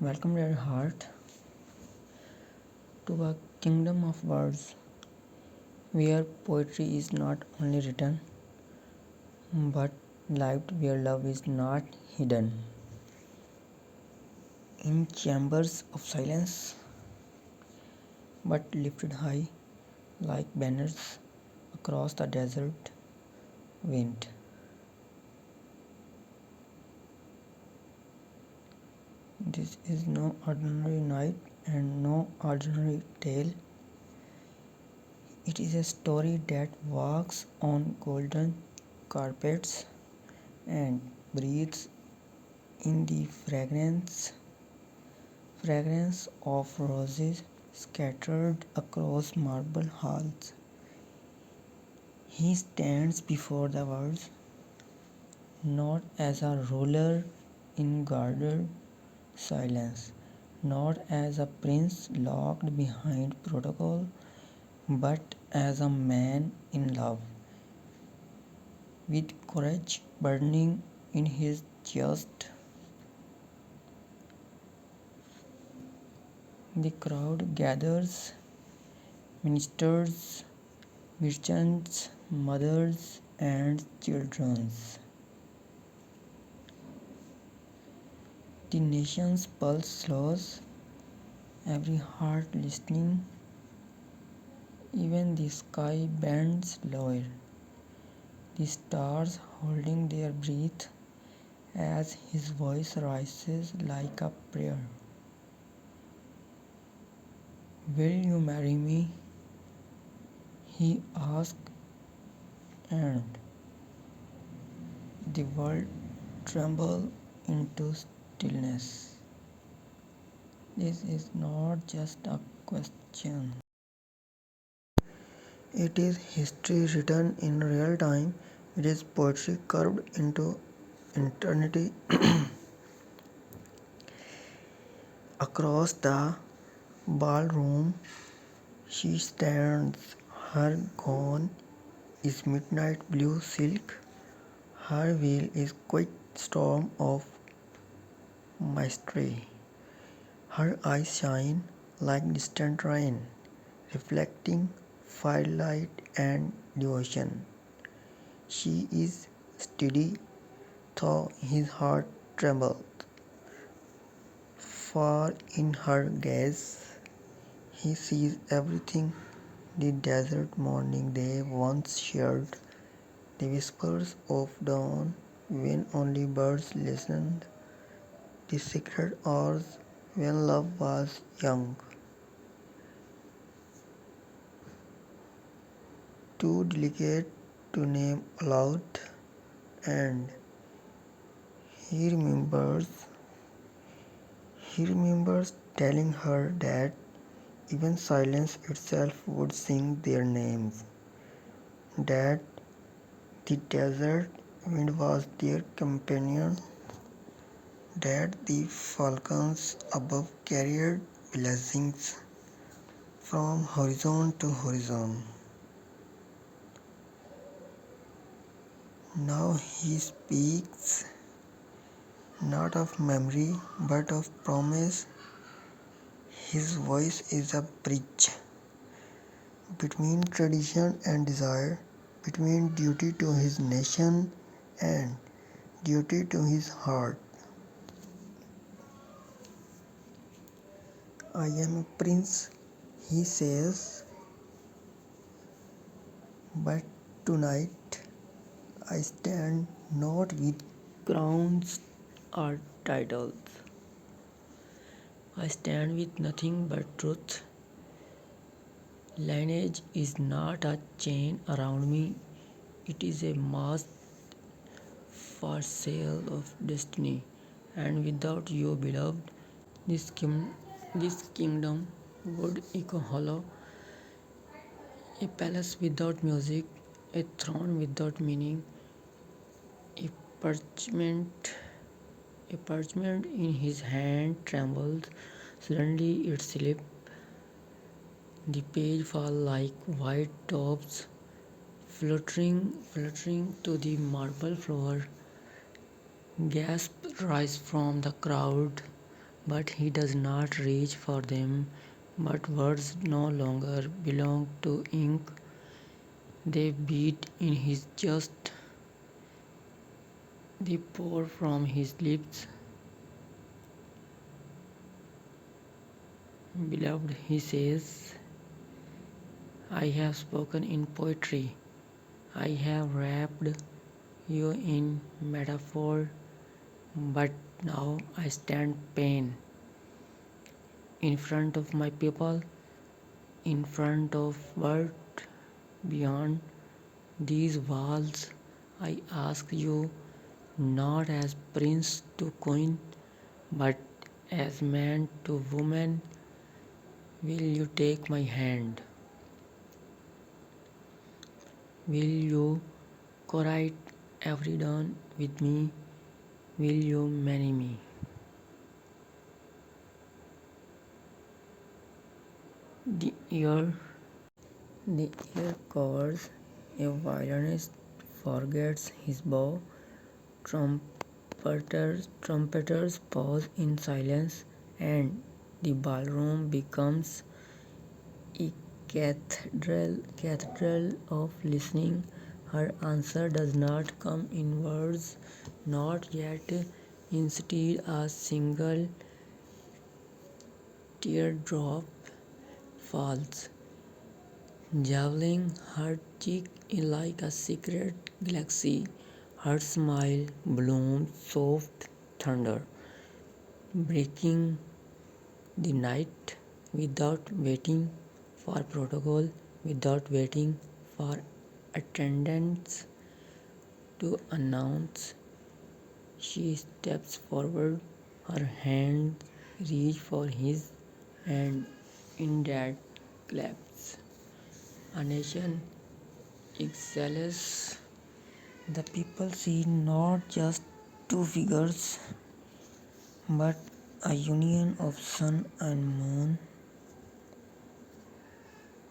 Welcome, dear heart, to a kingdom of words where poetry is not only written but lived, where love is not hidden in chambers of silence but lifted high like banners across the desert wind. This is no ordinary night and no ordinary tale. It is a story that walks on golden carpets and breathes in the fragrance of roses scattered across marble halls. He stands before the world not as a ruler in guarded silence, not as a prince locked behind protocol, but as a man in love, with courage burning in his chest. The crowd gathers, ministers, merchants, mothers, and children. The nation's pulse slows, every heart listening, even the sky bends lower, the stars holding their breath as his voice rises like a prayer. Will you marry me? He asked, and the world trembled into stillness. This is not just a question. It is history written in real time. It is poetry carved into eternity. Across the ballroom, she stands. Her gown is midnight blue silk. Her veil is quick storm of mystery. Her eyes shine like distant rain, reflecting firelight and devotion. She is steady, though his heart trembles. For in her gaze, he sees everything the desert morning they once shared, the whispers of dawn when only birds listened, the secret hours when love was young. Too delicate to name aloud, and he remembers he remembers telling her that even silence itself would sing their names, that the desert wind was their companion, that the falcons above carried blessings from horizon to horizon. Now he speaks not of memory but of promise. His voice is a bridge between tradition and desire, between duty to his nation and duty to his heart. I am a prince, he says, but tonight I stand not with crowns or titles. I stand with nothing but truth. Lineage is not a chain around me, it is a mast for sail of destiny. And without you, beloved, this kingdom would echo hollow, a palace without music, a throne without meaning, a parchment, a parchment in his hand trembles. Suddenly it slips, the page falls like white drops, fluttering to the marble floor. Gasps rise from the crowd. but he does not reach for them. But words no longer belong to ink, they beat in his chest, they pour from his lips. Beloved, he says, I have spoken in poetry. I have wrapped you in metaphor, but now I stand pain in front of my people, in front of world beyond these walls. I ask you not as prince to queen, but as man to woman, will you take my hand? Will you co-write every dawn with me? Will you marry me? The ear, the ear covers, a violinist forgets his bow, trumpeters pause in silence, and the ballroom becomes a cathedral of listening. Her answer does not come in words, not yet. Instead, a single teardrop falls, javelling her cheek like a secret galaxy. Her smile blooms soft thunder, breaking the night without waiting for protocol, without waiting for attendants to announce. She steps forward, her hands reach for his, and in that collapse, a nation exhales. The people see not just two figures, but a union of sun and moon,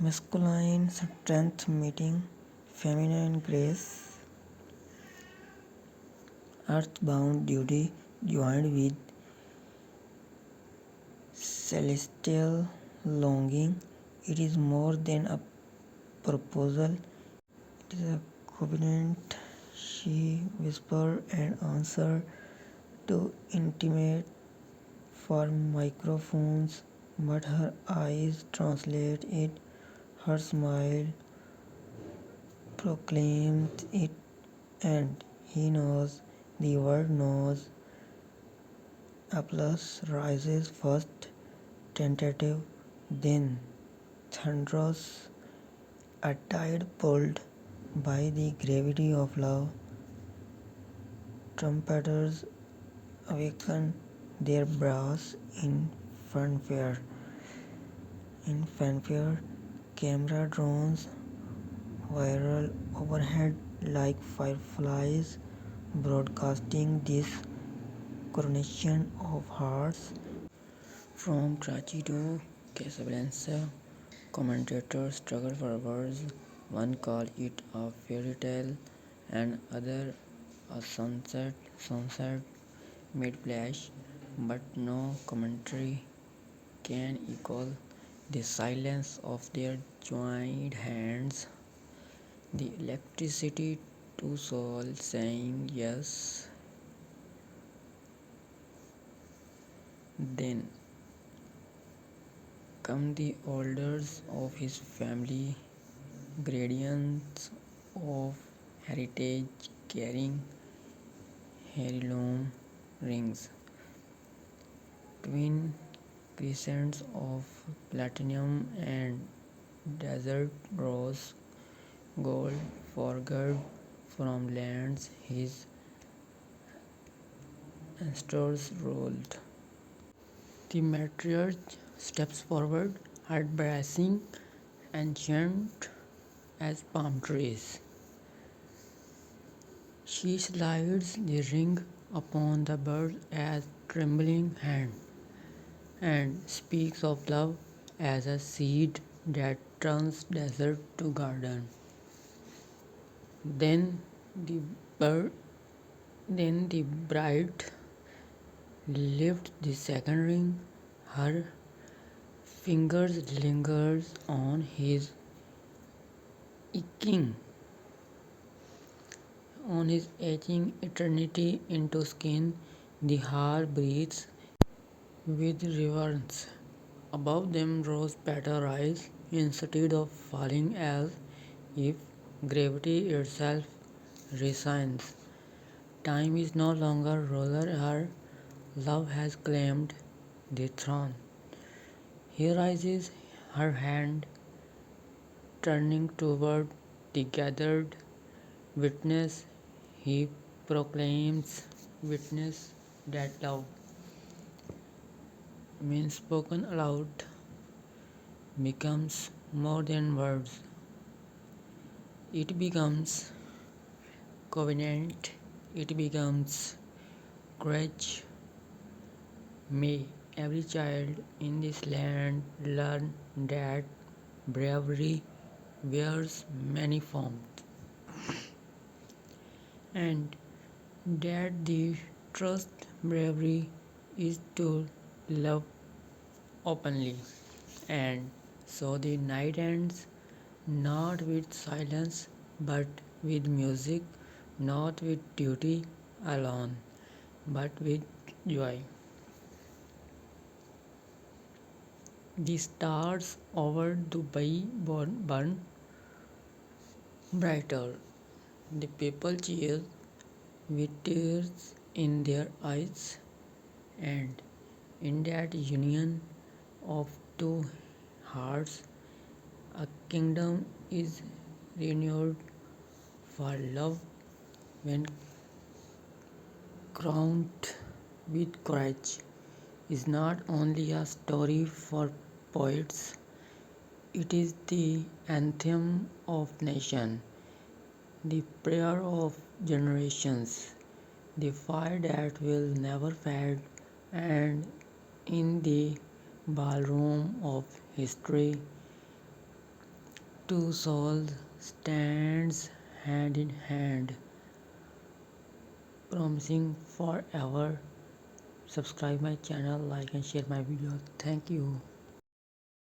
masculine strength meeting feminine grace, earthbound duty joined with celestial longing. It is more than a proposal, it is a covenant. She whispered an answer too intimate for microphones, but her eyes translate it. Her smile proclaims it, and he knows, the world knows. Applause rises first, tentative, then thunderous, a tide pulled by the gravity of love. Trumpeters awaken their brass in fanfare. In fanfare, camera drones whirl overhead like fireflies, broadcasting this coronation of hearts. From Karachi to Casablanca, commentators struggle for words. One call it a fairy tale, and other a sunset mid-flash, but no commentary can equal the silence of their joined hands, the electricity to soul saying yes. Then come the elders of his family, gradients of heritage carrying heirloom rings, twin crescents of platinum and desert rose gold forged from lands his ancestors ruled. The matriarch steps forward, her bracing ancient as palm trees. She slides the ring upon the bird as trembling hand, and speaks of love as a seed that turns desert to garden. Then the bird, then the bride Lift the second ring. Her fingers lingers on his aching, on his etching eternity into skin. The heart breathes with reverence. Above them rose petal rise instead of falling as if gravity itself resigns. Time is no longer ruler, her love has claimed the throne. He raises her hand, turning toward the gathered witness. He proclaims witness that love, when spoken aloud, becomes more than words. It becomes covenant, it becomes courage. May every child in this land learn that bravery wears many forms, and that the trust bravery is to love openly. And so the night ends not with silence but with music, not with duty alone but with joy. The stars over Dubai burn brighter. The people cheer with tears in their eyes, and in that union of two hearts, a kingdom is renewed. For love, when crowned with courage, is not only a story for poets, it is the anthem of nation, the prayer of generations, the fire that will never fade, and in the ballroom of history, two souls stands hand in hand, promising forever. Subscribe my channel, like and share my video. Thank you.